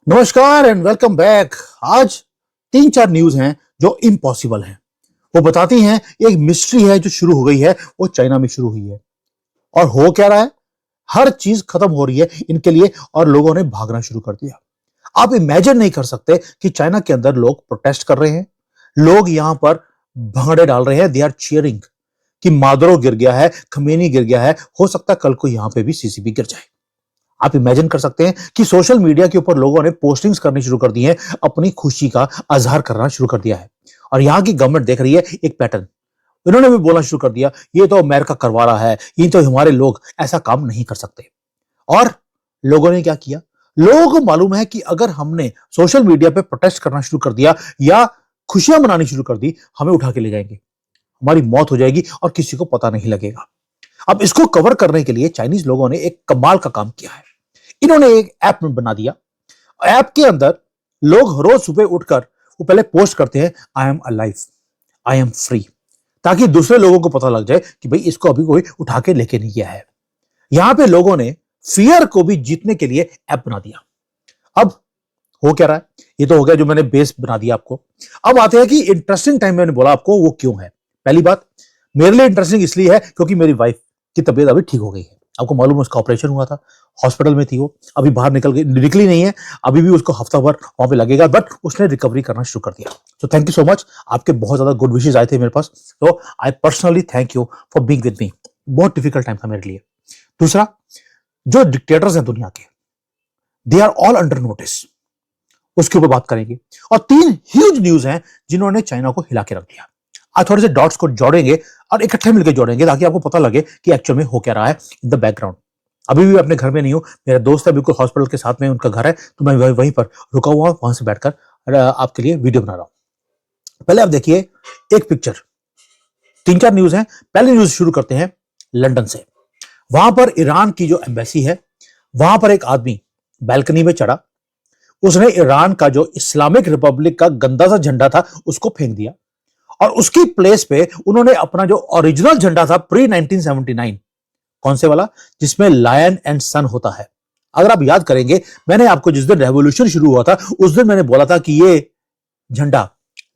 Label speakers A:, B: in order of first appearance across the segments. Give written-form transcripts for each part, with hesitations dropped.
A: नमस्कार and welcome back. आज तीन चार न्यूज हैं जो इम्पॉसिबल हैं। वो बताती हैं एक मिस्ट्री है जो शुरू हो गई है, वो चाइना में शुरू हुई है। और हो क्या रहा है, हर चीज खत्म हो रही है इनके लिए और लोगों ने भागना शुरू कर दिया। आप इमेजिन नहीं कर सकते कि चाइना के अंदर लोग प्रोटेस्ट कर रहे हैं, लोग यहां पर भंगड़े डाल रहे हैं। दे आर चीयरिंग कि मादुरो गिर गया है, खमेनी गिर गया है, हो सकता है कल को यहां पे भी सीसीपी गिर जाए। आप इमेजिन कर सकते हैं कि सोशल मीडिया के ऊपर लोगों ने पोस्टिंग्स करनी शुरू कर दी हैं, अपनी खुशी का अजहार करना शुरू कर दिया है। और यहां की गवर्नमेंट देख रही है एक पैटर्न। इन्होंने भी बोलना शुरू कर दिया, ये तो अमेरिका करवा रहा है, ये तो हमारे लोग ऐसा काम नहीं कर सकते। और लोगों ने क्या किया, लोगों को मालूम है कि अगर हमने सोशल मीडिया पे प्रोटेस्ट करना शुरू कर दिया या खुशियां मनानी शुरू कर दी, हमें उठा के ले जाएंगे, हमारी मौत हो जाएगी और किसी को पता नहीं लगेगा। अब इसको कवर करने के लिए चाइनीज लोगों ने एक कमाल का काम किया है। इन्होंने एक ऐप बना दिया। ऐप के अंदर लोग रोज सुबह उठकर वो पहले पोस्ट करते हैं, I am alive, I am free, ताकि दूसरे लोगों को पता लग जाए कि भाई इसको अभी कोई उठा के लेके नहीं गया है। यहां पे लोगों ने फियर को भी जीतने के लिए ऐप बना दिया। अब हो क्या रहा है, ये तो हो गया जो मैंने बेस बना दिया आपको। अब आते हैं कि इंटरेस्टिंग टाइम मैंने बोला आपको वो क्यों है। पहली बात, मेरे लिए इंटरेस्टिंग इसलिए है क्योंकि मेरी वाइफ की तबीयत अभी ठीक हो गई है। आपको मालूम है उसका ऑपरेशन हुआ था, हॉस्पिटल में थी वो, अभी बाहर निकली नहीं है, अभी भी उसको हफ्ता भर वहां पे लगेगा, बट उसने रिकवरी करना शुरू कर दिया। So thank you so much, आपके बहुत ज्यादा गुड विशेस आए थे मेरे पास, तो I personally thank you for being with me. बहुत डिफिकल्ट टाइम था मेरे लिए। दूसरा, जो डिक्टेटर्स हैं दुनिया के, they are all under notice, उसके ऊपर बात करेंगे। और तीन ह्यूज न्यूज हैं जिन्होंने चाइना को हिला के रख दिया। आज थोड़े से डॉट्स को जोड़ेंगे और इकट्ठे मिलकर जोड़ेंगे ताकि आपको पता लगे कि एक्चुअल में हो क्या रहा है इन द बैकग्राउंड। अभी भी अपने घर में नहीं हूं, मेरा दोस्त है बिल्कुल हॉस्पिटल के साथ में, उनका घर है, तो मैं वहीं पर रुका हुआ हूं, वहां से बैठकर आपके लिए वीडियो बना रहा हूं। पहले आप देखिए एक पिक्चर। तीन चार न्यूज हैं। पहले न्यूज शुरू करते हैं लंदन से। वहां पर ईरान की जो एम्बेसी है, वहां पर एक आदमी बैल्कनी में चढ़ा, उसने ईरान का जो इस्लामिक रिपब्लिक का गंदा सा झंडा था उसको फेंक दिया और उसकी प्लेस पे उन्होंने अपना जो ओरिजिनल झंडा था प्री 1979, कौन से वाला, जिसमें लायन एंड सन होता है। अगर आप याद करेंगे, मैंने आपको जिस दिन रेवोल्यूशन शुरू हुआ था उस दिन मैंने बोला था कि ये झंडा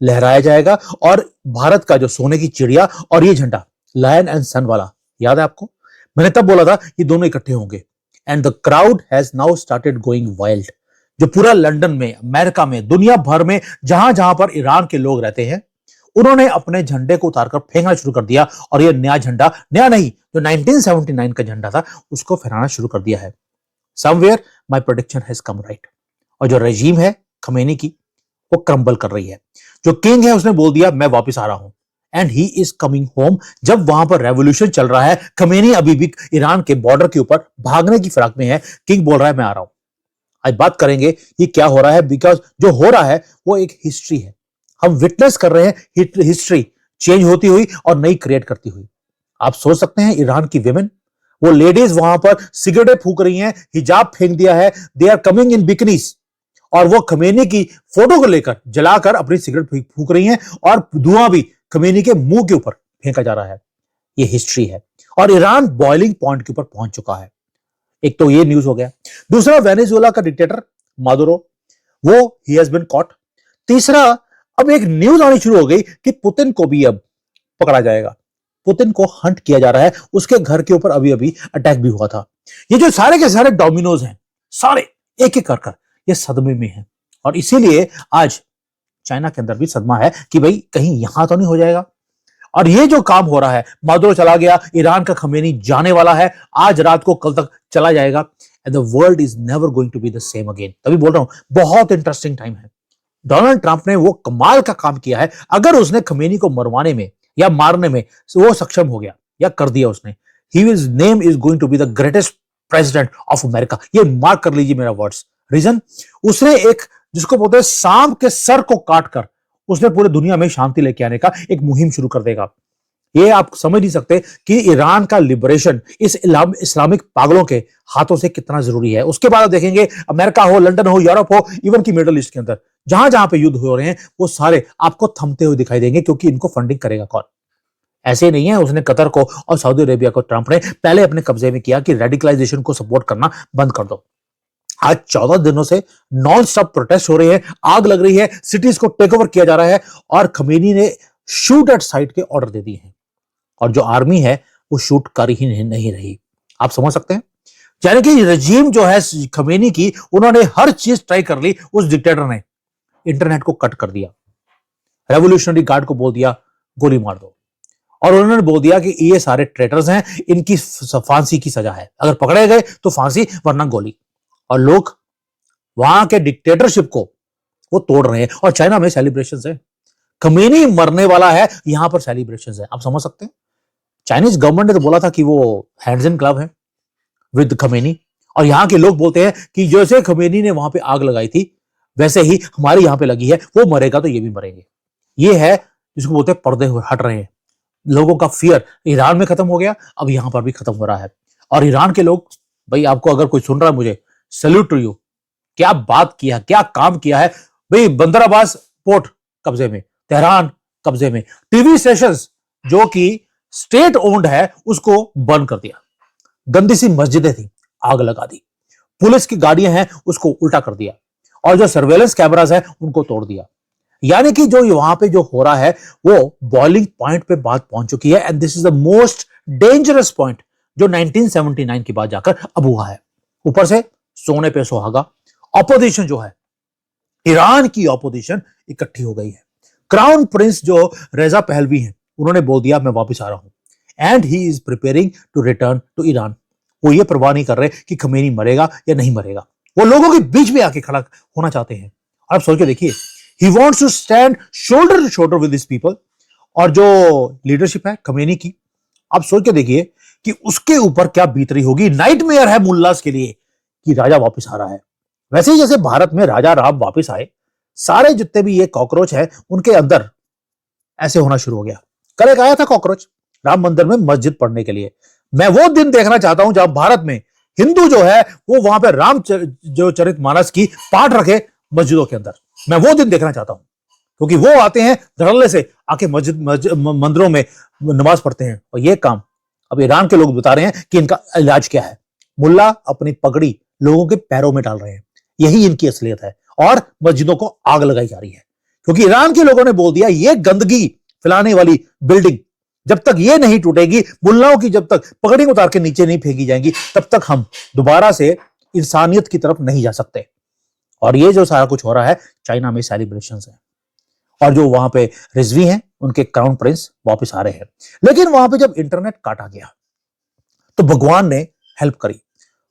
A: लहराया जाएगा और भारत का जो सोने की चिड़िया और ये झंडा लायन एंड सन वाला, याद है आपको? मैंने तब बोला था ये दोनों इकट्ठे होंगे। And the crowd has now started going wild. जो पूरा लंदन में, अमेरिका में, दुनिया भर में जहां जहां पर ईरान के लोग रहते हैं, उन्होंने अपने झंडे को उतारकर फेंकना शुरू कर दिया और ये नया झंडा, नया नहीं, जो 1979 का झंडा था उसको फहराना शुरू कर दिया है। Somewhere my prediction has come right. और जो रेजीम है खमेनी की, वो क्रम्बल कर रही है। जो किंग है उसने बोल दिया मैं वापस आ रहा हूं, and he is coming home. जब वहां पर रेवोल्यूशन चल रहा है, खमेनी अभी भी ईरान के बॉर्डर के ऊपर भागने की फिराक में है, किंग बोल रहा है मैं आ रहा हूं। आज बात करेंगे ये क्या हो रहा है, बिकॉज जो हो रहा है वो एक हिस्ट्री है। हम विटनेस कर रहे हैं हिस्ट्री चेंज होती हुई और नई क्रिएट करती हुई। आप सोच सकते हैं ईरान की विमेन, वो लेडीज वहां पर सिगरेटें फूक रही हैं, हिजाब फेंक दिया है, they are coming in bikinis, और वो खमेनी की फोटो को लेकर जलाकर अपनी सिगरेट फूक रही हैं और धुआं भी खमेनी के मुंह के ऊपर फेंका जा रहा है। ये हिस्ट्री है और ईरान बॉइलिंग पॉइंट के ऊपर पहुंच चुका है। एक तो ये न्यूज हो गया। दूसरा, वेनेजुएला का डिक्टेटर मादुरो, वो ही हैज बीन कॉट। तीसरा, अब एक न्यूज आनी शुरू हो गई कि पुतिन को भी अब पकड़ा जाएगा। पुतिन को हंट किया जा रहा है, उसके घर के ऊपर अभी अभी अटैक भी हुआ था। ये जो सारे के सारे डोमिनोज हैं, सारे एक एक कर ये सदमे में हैं और इसीलिए आज चाइना के अंदर भी सदमा है कि भाई कहीं यहां तो नहीं हो जाएगा। और ये जो काम हो रहा है, मादुरो चला गया, ईरान का खमेनी जाने वाला है, आज रात को कल तक चला जाएगा, and the world is never going to be the same again. तभी बोल रहा हूं बहुत इंटरेस्टिंग टाइम है। डोनाल्ड ट्रंप ने वो कमाल का काम किया है। अगर उसने खमेनी को मरवाने में या मारने में वो सक्षम हो गया या कर दिया उसने, his name is going to be the greatest president of America. ये मार्क कर लीजिए मेरा वर्ड्स। रीजन, उसने एक, जिसको बोलते हैं सांप के सर को काटकर, उसने पूरे दुनिया में शांति लेके आने का एक मुहिम शुरू कर देगा। ये आप समझ नहीं सकते कि ईरान का लिबरेशन इस इस्लामिक पागलों के हाथों से कितना जरूरी है। उसके बाद आप देखेंगे अमेरिका हो, लंदन हो, यूरोप हो, इवन की मिडिल ईस्ट के अंदर जहां जहां पे युद्ध हो रहे हैं, वो सारे आपको थमते हुए दिखाई देंगे, क्योंकि इनको फंडिंग करेगा कौन? ऐसे नहीं है उसने कतर को और सऊदी अरेबिया को ट्रंप ने पहले अपने कब्जे में किया कि रेडिकलाइजेशन को सपोर्ट करना बंद कर दो। आज 14 दिनों से नॉन स्टॉप प्रोटेस्ट हो रहे हैं, आग लग रही है, सिटीज को टेक ओवर किया जा रहा है और खमेनी ने शूट एट साइट के ऑर्डर दे दिए हैं और जो आर्मी है वो शूट कर ही नहीं रही। आप समझ सकते हैं, यानी कि रजीम जो है खमेनी की, उन्होंने हर चीज ट्राई कर ली। उस डिक्टेटर ने इंटरनेट को कट कर दिया, रेवोल्यूशनरी गार्ड को बोल दिया गोली मार दो, और उन्होंने बोल दिया कि ये सारे ट्रेटर्स हैं, इनकी फांसी की सजा है, अगर पकड़े गए तो फांसी वरना गोली। और लोग वहां के डिक्टेटरशिप को वो तोड़ रहे हैं और चाइना में सेलिब्रेशन है, खमेनी मरने वाला है, यहां पर सेलिब्रेशन है। आप समझ सकते हैं, चाइनीज गवर्नमेंट ने तो बोला था कि वो हैंड्स इन ग्लव है विद खमेनी, और यहां के लोग बोलते हैं कि जैसे खमेनी ने वहां पे आग लगाई थी वैसे ही हमारे यहां पे लगी है, वो मरेगा तो ये भी मरेंगे। ये है जिसको बोलते हैं पर्दे हट रहे हैं, लोगों का फियर ईरान में खत्म हो गया, अब यहां पर भी खत्म हो रहा है। और ईरान के लोग, भाई आपको अगर कोई सुन रहा है, मुझे सैल्यूट टू यू, क्या बात किया, क्या काम किया है भाई। बंदर अब्बास पोर्ट कब्जे में, तेहरान कब्जे में, टीवी स्टेशंस जो कि स्टेट ओन्ड है उसको बंद कर दिया, गंदी सी मस्जिदें थी आग लगा दी, पुलिस की गाड़ियां हैं उसको उल्टा कर दिया, और जो सर्वेलेंस कैमरास है उनको तोड़ दिया। यानी कि जो वहां पे जो हो रहा है वो बॉइलिंग पॉइंट पे बात पहुंच चुकी है, and this is the most dangerous point जो 1979 के बाद जाकर अब हुआ है। ऊपर से सोने पे सुहागा, ऑपोजिशन जो है, ईरान की ऑपोजिशन इकट्ठी हो गई है। क्राउन प्रिंस जो रेजा पहलवी हैं, उन्होंने बोल दिया मैं वापस आ रहा हूं, and he is preparing to return to Iran. वो ये परवाह नहीं कर रहे कि खमेनी मरेगा या नहीं मरेगा, वो लोगों के बीच में आके खड़ा होना चाहते हैं। आप सोच के देखिए, he wants to stand shoulder to shoulder with this people. और जो लीडरशिप है खमेनी की, आप सोच के देखिए कि उसके ऊपर क्या बीत रही होगी। नाइटमेयर है मुल्लास के लिए कि राजा वापस आ रहा है। वैसे ही जैसे भारत में राजा राम वापस आए, सारे जितने भी ये कॉकरोच है उनके अंदर ऐसे होना शुरू हो गया। कल एक आया था कॉकरोच राम मंदिर में मस्जिद पढ़ने के लिए। मैं वो दिन देखना चाहता हूं जब भारत में हिंदू जो है वो वहां पे जो चरित मानस की पाठ रखे मस्जिदों के अंदर। मैं वो दिन देखना चाहता हूं, क्योंकि वो आते हैं धड़ल्ले से आके मंदिरों में नमाज पढ़ते हैं। और ये काम अब ईरान के लोग बता रहे हैं कि इनका इलाज क्या है। मुल्ला अपनी पगड़ी लोगों के पैरों में डाल रहे हैं, यही इनकी असलियत है, और मस्जिदों को आग लगाई जा रही है, क्योंकि ईरान के लोगों ने बोल दिया ये गंदगी फैलाने वाली बिल्डिंग जब तक ये नहीं टूटेगी, मुल्लाओं की जब तक पगड़ी उतार के नीचे नहीं फेंकी जाएंगी, तब तक हम दोबारा से इंसानियत की तरफ नहीं जा सकते। और ये जो सारा कुछ हो रहा है, चाइना में सेलिब्रेशंस है, और जो वहां पे रिजवी हैं उनके क्राउन प्रिंस वापस आ रहे हैं। लेकिन वहां पे जब इंटरनेट काटा गया तो भगवान ने हेल्प करी,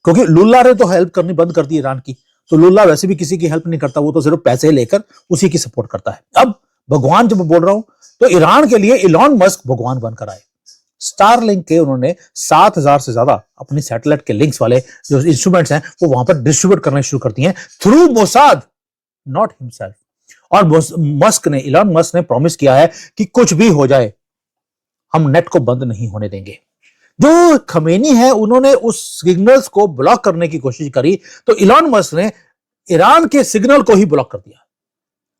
A: क्योंकि लुल्ला ने तो हेल्प करनी बंद कर दी ईरान की। तो लुल्ला वैसे भी किसी की हेल्प नहीं करता, वो तो सिर्फ पैसे लेकर उसी की सपोर्ट करता है। अब भगवान जब बोल रहा हूं तो ईरान के लिए इलॉन मस्क भगवान बनकर आए। स्टारलिंक के उन्होंने 7,000 से ज्यादा अपनी सैटेलाइट के लिंक्स वाले जो इंस्ट्रूमेंट्स हैं वो वहां पर डिस्ट्रीब्यूट करने शुरू कर दिए हैं थ्रू मोसाद, नॉट हिमसेल्फ। और इलॉन मस्क ने प्रॉमिस किया है कि कुछ भी हो जाए हम नेट को बंद नहीं होने देंगे। जो खमेनी है उन्होंने उस सिग्नल्स को ब्लॉक करने की कोशिश करी, तो इलॉन मस्क ने ईरान के सिग्नल को ही ब्लॉक कर दिया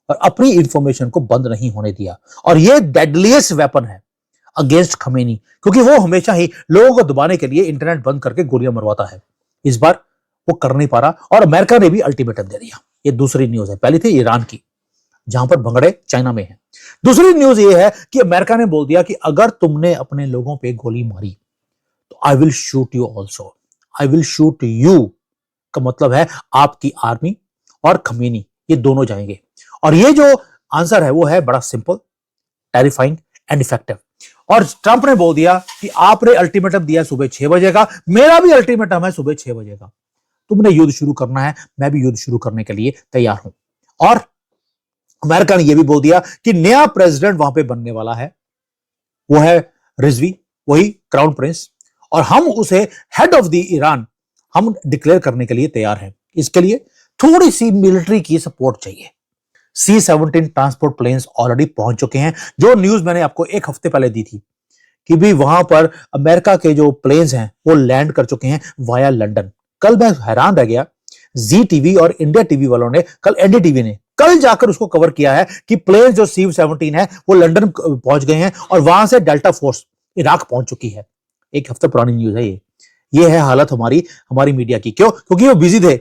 A: और अपनी इंफॉर्मेशन को बंद नहीं होने दिया। और यह डेडलीस्ट वेपन है अगेंस्ट खमेनी, क्योंकि वो हमेशा ही लोगों को दबाने के लिए इंटरनेट बंद करके गोलियां मरवाता है। इस बार वो कर नहीं पा रहा और अमेरिका ने भी अल्टीमेटम दे दिया। ये दूसरी न्यूज है, पहली थी ईरान की जहां पर भंगड़े चाइना में हैं। दूसरी न्यूज ये है कि अमेरिका ने बोल दिया कि अगर तुमने अपने लोगों पे गोली मारी तो I will shoot you also, I will shoot you का मतलब है आपकी आर्मी और खमेनी ये दोनों जाएंगे। और ये जो आंसर है वो है बड़ा सिंपल, टेरिफाइंग एंड इफेक्टिव। और ट्रंप ने बोल दिया कि आपने अल्टीमेटम दिया सुबह 6 बजे का, मेरा भी अल्टीमेटम है सुबह 6 बजे का। तुमने युद्ध शुरू करना है, मैं भी युद्ध शुरू करने के लिए तैयार हूं। और अमेरिका ने यह भी बोल दिया कि नया प्रेसिडेंट वहां पे बनने वाला है, वो है रिजवी, वही क्राउन प्रिंस, और हम उसे हेड ऑफ द ईरान हम डिक्लेयर करने के लिए तैयार हैं। इसके लिए थोड़ी सी मिलिट्री की सपोर्ट चाहिए। C-17 ट्रांसपोर्ट प्लेन्स ऑलरेडी पहुंच चुके हैं। जो न्यूज मैंने आपको एक हफ्ते पहले दी थी कि भी वहां पर अमेरिका के जो प्लेन्स हैं वो लैंड कर चुके हैं वाया लंदन। कल मैं हैरान रह गया, जी टीवी और इंडिया टीवी वालों ने, कल एनडीटीवी ने कल जाकर उसको कवर किया है कि प्लेन जो C-17 है वो लंदन पहुंच गए हैं और वहां से डेल्टा फोर्स इराक पहुंच चुकी है। एक हफ्ते पुरानी न्यूज है ये है हालत हमारी मीडिया की। क्यों? क्योंकि वो बिजी थे,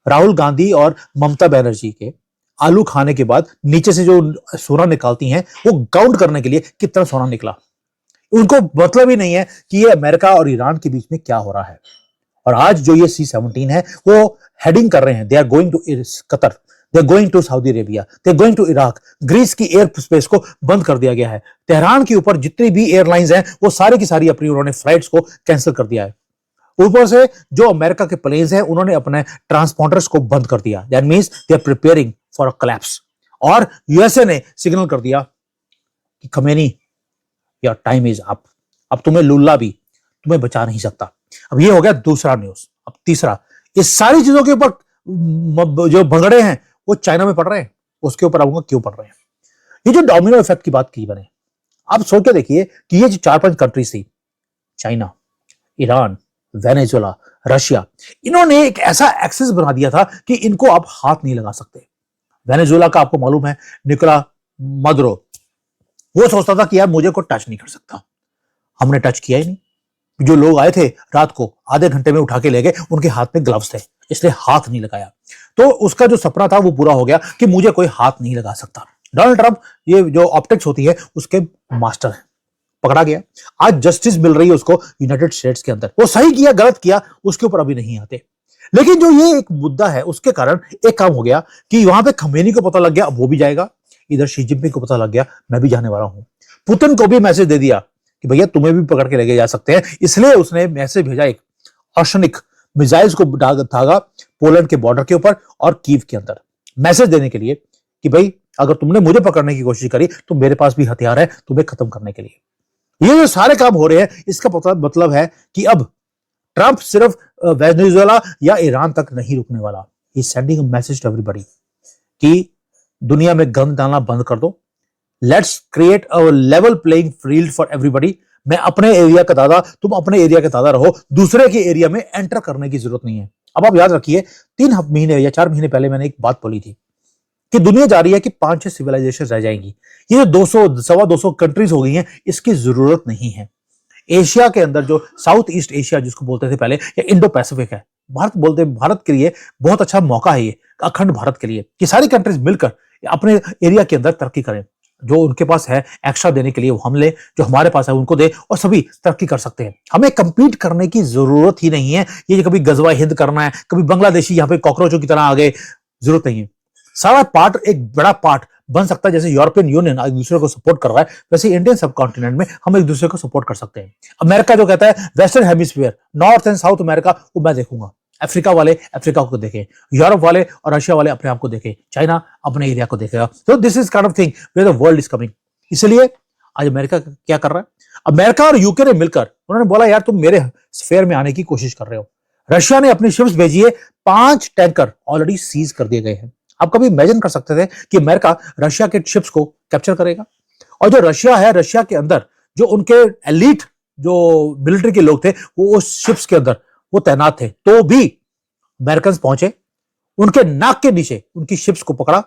A: राहुल गांधी और ममता बनर्जी के आलू खाने के बाद नीचे से जो सोना निकालती हैं वो काउंट करने के लिए कितना सोना निकला। उनको मतलब ही नहीं है कि ये अमेरिका और ईरान के बीच में क्या हो रहा है। और आज जो ये C-17 है वो हेडिंग कर रहे हैं, they are going to Qatar, they are going to Saudi Arabia, they are going to Iraq. Greece की एयर स्पेस को बंद कर दिया गया है। तेहरान के ऊपर जितनी भी एयरलाइंस हैं वो सारी की सारी अपनी उन्होंने फ्लाइट्स को कैंसिल कर दिया है। ऊपर से जो अमेरिका के प्लेन्स हैं उन्होंने अपने ट्रांसपोंडर्स को बंद कर दिया। That means they are preparing for a collapse. और यूएसए ने सिग्नल कर दिया कि Khamenei your time is up, अब तुम्हें लुल्ला भी तुम्हें बचा नहीं सकता। अब ये हो गया दूसरा न्यूज। अब तीसरा, इस सारी चीजों के ऊपर जो भगड़े हैं वो चाइना में पड़ रहे हैं, उसके ऊपर आऊंगा क्यों पड़ रहे हैं। ये जो डोमिनो इफेक्ट की बात की मैंने, अब सोच के देखिए कि ये जो 4-5 कंट्रीज थी, चाइना, ईरान, वेनेजुएला, रशिया, इन्होंने एक ऐसा एक्सेस बना दिया था कि इनको आप हाथ नहीं लगा सकते। वेनेजुएला का आपको मालूम है निकोला मदुरो, वो सोचता था कि यार मुझे कोई टच नहीं कर सकता। हमने टच किया ही नहीं। जो लोग आए थे रात को आधे घंटे में उठा के ले गए, उनके हाथ में ग्लव्स थे इसलिए हाथ नहीं लगाया। तो उसका जो सपना था वो पूरा हो गया कि मुझे कोई हाथ नहीं लगा सकता। डोनाल्ड ट्रंप ये जो ऑप्टिक्स होती है उसके मास्टर हैं, पकड़ा गया। आज जस्टिस मिल रही है उसको यूनाइटेड स्टेट्स के अंदर। वो सही किया गलत किया उसके ऊपर अभी नहीं आते, लेकिन जो ये एक मुद्दा है उसके कारण एक काम हो गया कि वहां पे खमेनी को पता लग गया, अब वो भी जाएगा। इधर शी जिनपिंग को पता लग गया मैं भी जाने वाला हूं। पुतिन को भी मैसेज दे दिया कि भैया तुम्हें भी पकड़ के लेके जा सकते हैं, इसलिए उसने मैसेज भेजा एक अर्शनिक मिसाइल्स को दागा पोलैंड के बॉर्डर के ऊपर और कीव के अंदर, मैसेज देने के लिए कि भाई अगर तुमने मुझे पकड़ने की कोशिश करी तो मेरे पास भी हथियार है तुम्हें खत्म करने के लिए। ये जो सारे काम हो रहे हैं इसका मतलब है कि अब ट्रंप सिर्फ वेनेजुएला या ईरान तक नहीं रुकने वाला। He is sending a message to everybody कि दुनिया में गन डालना बंद कर दो, let's create a level playing field for everybody. मैं अपने एरिया का दादा, तुम अपने एरिया का दादा रहो, दूसरे के एरिया में एंटर करने की जरूरत नहीं है। अब आप याद रखिए 3 महीने या 4 महीने पहले मैंने एक बात बोली थी कि दुनिया जा रही है कि 5-6 सिविलाइजेशन रह जाएंगी। ये 200 सवा 200 कंट्रीज हो गई हैं, इसकी जरूरत नहीं है। एशिया के अंदर जो साउथ ईस्ट एशिया जिसको बोलते थे पहले, या इंडो पैसिफिक है, भारत के लिए बहुत अच्छा मौका है ये, अखंड भारत के लिए कि सारी कंट्रीज मिलकर अपने एरिया के अंदर तरक्की करें। जो उनके पास है एक्स्ट्रा देने के लिए वो हम ले, जो हमारे पास है उनको दे, और सभी तरक्की कर सकते हैं। हमें कंपीट करने की जरूरत ही नहीं है। ये कभी गजवा हिंद करना है, कभी बांग्लादेशी यहाँ पे कॉकरोचों की तरह आ गए, जरूरत नहीं है। सारा पार्ट एक बड़ा पार्ट बन सकता है। जैसे यूरोपियन यूनियन एक दूसरे को सपोर्ट कर रहा है, वैसे इंडियन सब कॉन्टिनेंट में हम एक दूसरे को सपोर्ट कर सकते हैं। अमेरिका जो कहता है western hemisphere, north and south America, वो मैं देखूंगा। अफ्रीका वाले अफ्रीका को देखें, यूरोप वाले और रशिया वाले अपने आप को देखें, चाइना अपने एरिया को देखेगा। तो this is kind of thing where the world is coming. इसलिए आज अमेरिका क्या कर रहा है, अमेरिका और यूके ने मिलकर उन्होंने बोला यार तुम मेरे स्फेयर में आने की कोशिश कर रहे हो। रशिया ने अपनी शिप्स भेजी है, 5 टैंकर ऑलरेडी सीज कर दिए गए हैं। आप कभी इमेजिन कर सकते थे कि अमेरिका रशिया के शिप्स को कैप्चर करेगा? और जो रशिया है, रशिया के अंदर जो उनके एलीट जो मिलिट्री के लोग थे वो उस शिप्स के अंदर वो तैनात थे, तो भी अमेरिकन पहुंचे, उनके नाक के नीचे उनकी शिप्स को पकड़ा,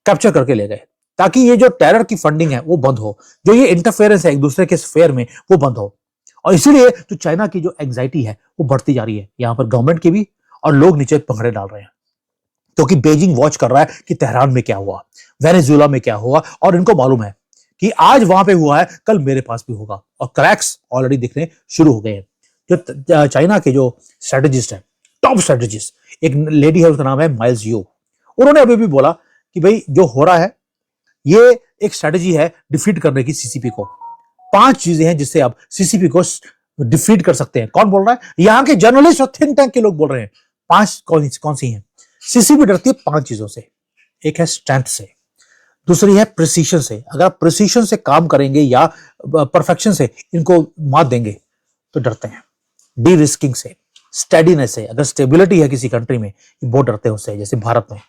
A: कैप्चर करके ले गए, ताकि ये जो टेरर की फंडिंग है वो बंद हो, जो ये इंटरफेरेंस है एक दूसरे के स्फेयर में वो बंद हो। और इसीलिए जो चाइना की जो एंग्जाइटी है वो बढ़ती जा रही है, यहां पर गवर्नमेंट की भी, और लोग नीचे पंखड़े डाल रहे हैं क्योंकि बेजिंग वॉच कर रहा है कि तेहरान में क्या हुआ, वेनेजुएला में क्या हुआ, और इनको मालूम है कि आज वहां पे हुआ है कल मेरे पास भी होगा, और क्रैक्स ऑलरेडी दिखने शुरू हो गए हैं। जो चाइना के जो स्ट्रेटेजिस्ट है, टॉप स्ट्रेटेजिस्ट, एक लेडी है उसका नाम है माइल्स यू, उन्होंने अभी भी बोला कि भाई जो हो रहा है ये एक स्ट्रेटेजी है डिफीट करने की सीसीपी को। 5 चीजें हैं जिससे आप सीसीपी को डिफीट कर सकते हैं। कौन बोल रहा है? यहां के जर्नलिस्ट और थिंक टैंक के लोग बोल रहे हैं। 5 कौन सी हैं? सीसीपी डरती है 5 चीजों से। एक है स्ट्रेंथ से, दूसरी है प्रिसीशन से, अगर आप प्रिसीशन से काम करेंगे या परफेक्शन से इनको मात देंगे तो डरते हैं। डी रिस्किंग से, स्टेडीनेस से, अगर स्टेबिलिटी है किसी कंट्री में बहुत डरते हैं उससे, जैसे भारत में।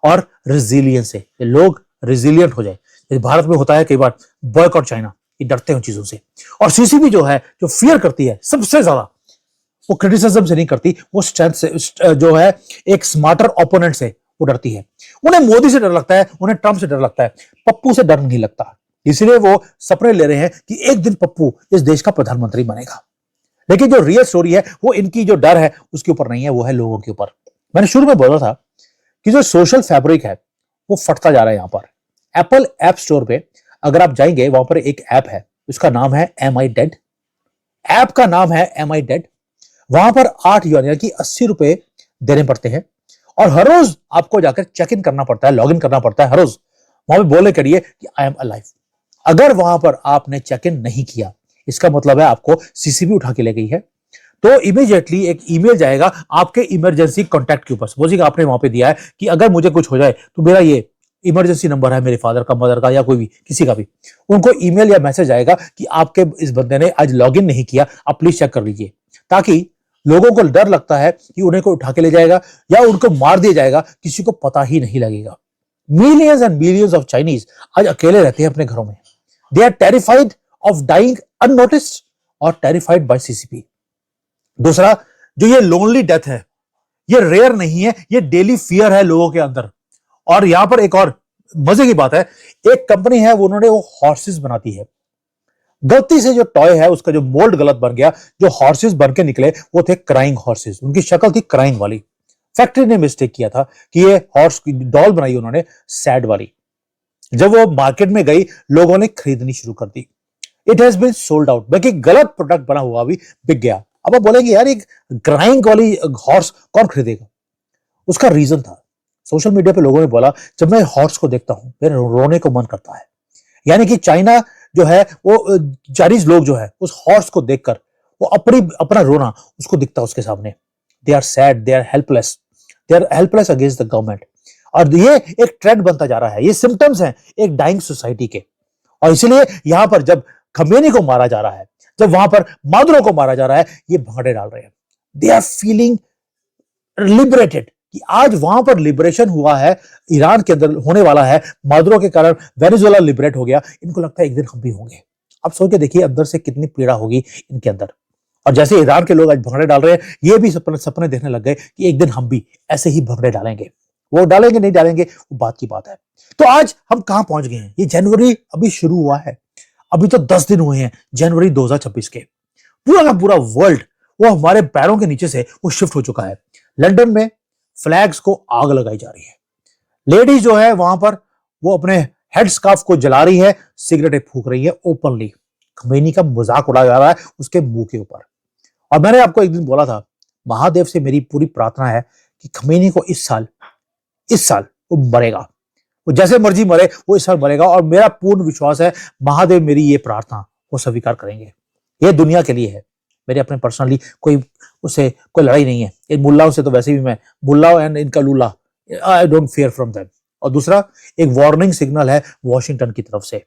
A: और रेजिलियंस से, लोग रेजिलियंट हो जाए, जैसे भारत में होता है कई बार बॉयकॉट चाइना, ये डरते हैं उन चीजों से। और सीसीपी जो है जो फियर करती है सबसे ज्यादा, वो क्रिटिसिज्म से नहीं करती, वो स्ट्रेंथ से, जो है एक स्मार्टर ओपोनेंट से वो डरती है। उन्हें मोदी से डर लगता है, उन्हें ट्रंप से डर लगता है, पप्पू से डर नहीं लगता। इसलिए वो सपने ले रहे हैं कि एक दिन पप्पू इस देश का प्रधानमंत्री बनेगा। लेकिन जो रियल स्टोरी है वो इनकी जो डर है उसके ऊपर नहीं है, वो है लोगों के ऊपर। मैंने शुरू में बोला था कि जो सोशल फैब्रिक है वो फटता जा रहा है। यहां पर एप्पल ऐप स्टोर पे अगर आप जाएंगे, वहां पर एक ऐप है, उसका नाम है एम आई डेड। ऐप का नाम है एम आई डेड। वहां पर 8 yuan यानी कि 80 रुपए देने पड़ते हैं और हर रोज आपको जाकर चेक इन करना पड़ता है, लॉग इन करना पड़ता है हर रोज, वहां पे बोलने के लिए कि आई एम अलाइव। अगर वहां पर आपने चेक इन नहीं किया, इसका मतलब है आपको सीसीबी उठा के ले गई है, तो इमीडिएटली एक ईमेल जाएगा आपके इमरजेंसी कॉन्टैक्ट के ऊपर। सपोजिंग आपने वहां पे दिया है कि अगर मुझे कुछ हो जाए तो मेरा ये इमरजेंसी नंबर है, मेरे फादर का, मदर का, या कोई भी किसी का भी, उनको ईमेल या मैसेज आएगा कि आपके इस बंदे ने आज लॉग इन नहीं किया, आप प्लीज चेक कर लीजिए। ताकि लोगों को डर लगता है कि उन्हें कोई उठा के ले जाएगा या उनको मार दिया जाएगा, किसी को पता ही नहीं लगेगा। Millions and millions of Chinese आज अकेले रहते हैं अपने घरों में। They are terrified of dying unnoticed और टेरिफाइड बाय सीसीपी। दूसरा, जो ये लोनली डेथ है, ये रेयर नहीं है, ये डेली फियर है लोगों के अंदर। और यहां पर एक और मजे की बात है, एक कंपनी है, उन्होंने वो हॉर्सेस बनाती है। गलती से जो टॉय है उसका जो मोल्ड गलत बन गया, जो हॉर्सेस बन के निकले वो थे क्राइंग हॉर्सेस, उनकी शक्ल थी क्राइंग वाली। फैक्ट्री ने मिस्टेक किया था कि ये हॉर्स की डॉल बनाई उन्होंने सैड वाली। जब वो मार्केट में गई, लोगों ने खरीदनी शुरू कर दी। It has been sold out, बल्कि गलत प्रोडक्ट बना हुआ भी बिक गया। अब आप बोलेंगे यार एक क्राइंग वाली हॉर्स कौन खरीदेगा? उसका रीजन था, सोशल मीडिया पे लोगों ने बोला, जब मैं हॉर्स को देखता हूं मेरे रोने को मन करता है। यानी कि चाइना जो है वो चाइनीज लोग जो है उस हॉर्स को देखकर वो अपना रोना उसको दिखता है उसके सामने। They are sad, they are helpless, they are helpless against the government. और ये एक ट्रेंड बनता जा रहा है, ये सिम्टम्स हैं एक डाइंग सोसाइटी के। और इसलिए यहां पर जब खमेनी को मारा जा रहा है, जब वहां पर मादुरो को मारा जा रहा है, ये भंगड़े डाल रहे हैं। दे आर फीलिंग लिबरेटेड कि आज वहां पर लिबरेशन हुआ है, ईरान के अंदर होने वाला है, मादुरो के कारण वेनेजुएला लिबरेट हो गया। इनको लगता है एक दिन हम भी होंगे। अब सोच के देखिए अंदर से कितनी पीड़ा होगी इनके अंदर। और जैसे ईरान के लोग आज भंगड़े डाल रहे हैं, ये भी सपने देखने लग गए कि एक दिन हम भी ऐसे ही भंगड़े डालेंगे। वो डालेंगे नहीं डालेंगे वो बात की बात है। तो आज हम कहां पहुंच गए हैं? ये जनवरी अभी शुरू हुआ है, अभी तो 10 दिन हुए हैं जनवरी 2026 के। पूरा का पूरा वर्ल्ड वो हमारे पैरों के नीचे से वो शिफ्ट हो चुका है। लंदन में फ्लैग्स को आग लगाई जा रही है। लेडीज जो है वहां पर वो अपने हेड स्कार्फ को जला रही है, सिगरेटें फूंक रही है ओपनली। खमेनी का मजाक उड़ाया जा रहा है उसके मुंह के ऊपर। और मैंने आपको एक दिन बोला था, महादेव से मेरी पूरी प्रार्थना है कि खमेनी को इस साल वो मरेगा, वो जैसे मर्जी मरे, वो इस साल मरेगा। और मेरा पूर्ण विश्वास है महादेव मेरी ये प्रार्थना वो स्वीकार करेंगे। ये दुनिया के लिए है, मेरे अपने पर्सनली कोई उससे कोई लड़ाई नहीं है। इन मुल्लाओं से तो वैसे भी मैं मुल्लाओं एंड इनका लूला, I don't fear from them. और दूसरा, एक वार्निंग सिग्नल है वॉशिंगटन की तरफ से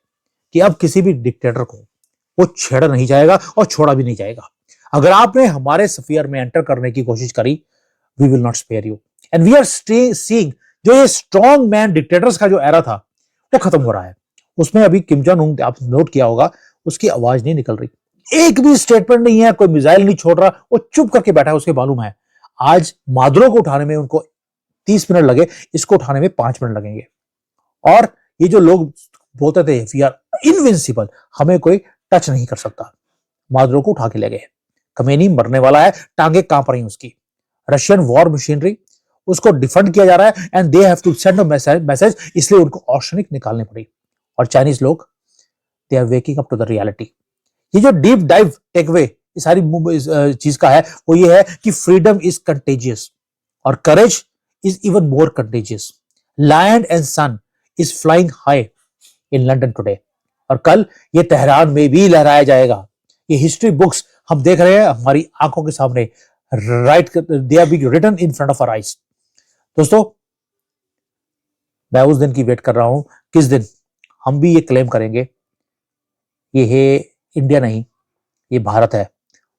A: कि अब किसी भी डिक्टेटर को वो छेड़ा नहीं जाएगा और छोड़ा भी नहीं जाएगा। अगर आपने हमारे स्फीयर में एंटर करने की कोशिश करी, we will not spare you. And we are seeing जो ये स्ट्रॉन्ग मैन डिक्टेटर्स का जो एरा था वो खत्म हो रहा है। उसमें अभी किम जोंग उन, आप नोट किया होगा, उसकी आवाज नहीं निकल रही, एक भी स्टेटमेंट नहीं है, कोई मिसाइल नहीं छोड़ रहा, वो चुप करके बैठा है। उसके मालूम है आज मादुरो को उठाने में उनको 30 मिनट लगे, इसको उठाने में 5 मिनट लगेंगे। और ये जो लोग बोलते थे वी आर इनविंसिबल, हमें कोई टच नहीं कर सकता, मादुरो को उठा के ले गए। खमेनी मरने वाला है, टांगे कांप रही उसकी। रशियन वॉर मशीनरी उसको डिफेंड किया जा रहा है and they have to send a message, इसलिए उनको ऑर्शनिक निकालने पड़ी। और चाइनीज लोग they are waking up to the reality. ये जो डीप डाइव टेकवे इस सारी चीज का है वो ये है कि फ्रीडम इज कंटेजियस और courage is even more contagious. Lion and sun is flying high in London today, और कल ये तेहरान में भी लहराया जाएगा। ये हिस्ट्री बुक्स हम देख रहे हैं हमारी आंखों के सामने, right, they are being written in front of our eyes. दोस्तों, मैं उस दिन की वेट कर रहा हूं किस दिन हम भी ये क्लेम करेंगे ये है इंडिया नहीं, ये भारत है।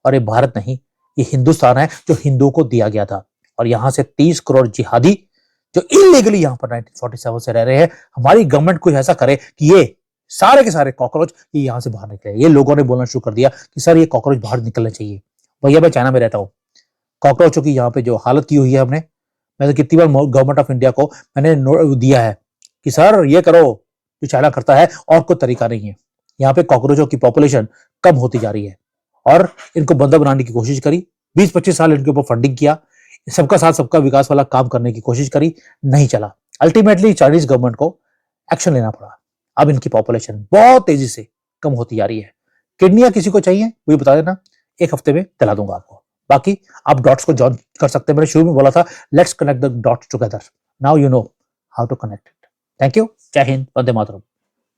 A: और ये भारत नहीं, ये हिंदुस्तान है जो हिंदुओं को दिया गया था। और यहां से 30 करोड़ जिहादी जो इलीगली यहां पर 1947 से रह रहे हैं, हमारी गवर्नमेंट कुछ ऐसा करे कि ये सारे के सारे कॉकरोच ये यहां से बाहर निकले। ये लोगों ने बोलना शुरू कर दिया कि सर ये कॉकरोच बाहर निकलने चाहिए। भैया मैं चाइना में रहता हूं, कॉकरोचों की यहाँ पे जो हालत की हुई है हमने, मैं तो कितनी बार गवर्नमेंट ऑफ इंडिया को मैंने दिया है कि सर ये करो जो चाइना करता है, और कोई तरीका नहीं है। यहाँ पे कॉकरोचों की पॉपुलेशन कम होती जा रही है और इनको बंदा बनाने की कोशिश करी। 20-25 साल इनके ऊपर फंडिंग किया, सबका साथ सबका विकास वाला काम करने की कोशिश करी, नहीं चला। अल्टीमेटली चाइनीज गवर्नमेंट को एक्शन लेना पड़ा। अब इनकी पॉपुलेशन बहुत तेजी से कम होती जा रही है। किडनियां किसी को चाहिए मुझे बता देना, एक हफ्ते में दिला दूंगा आपको। बाकी आप डॉट्स को जॉइन कर सकते हैं। मैंने शुरू में बोला था let's connect the dots together. Now you know how to connect it. Thank you. जय हिंद, वंदे मातरम।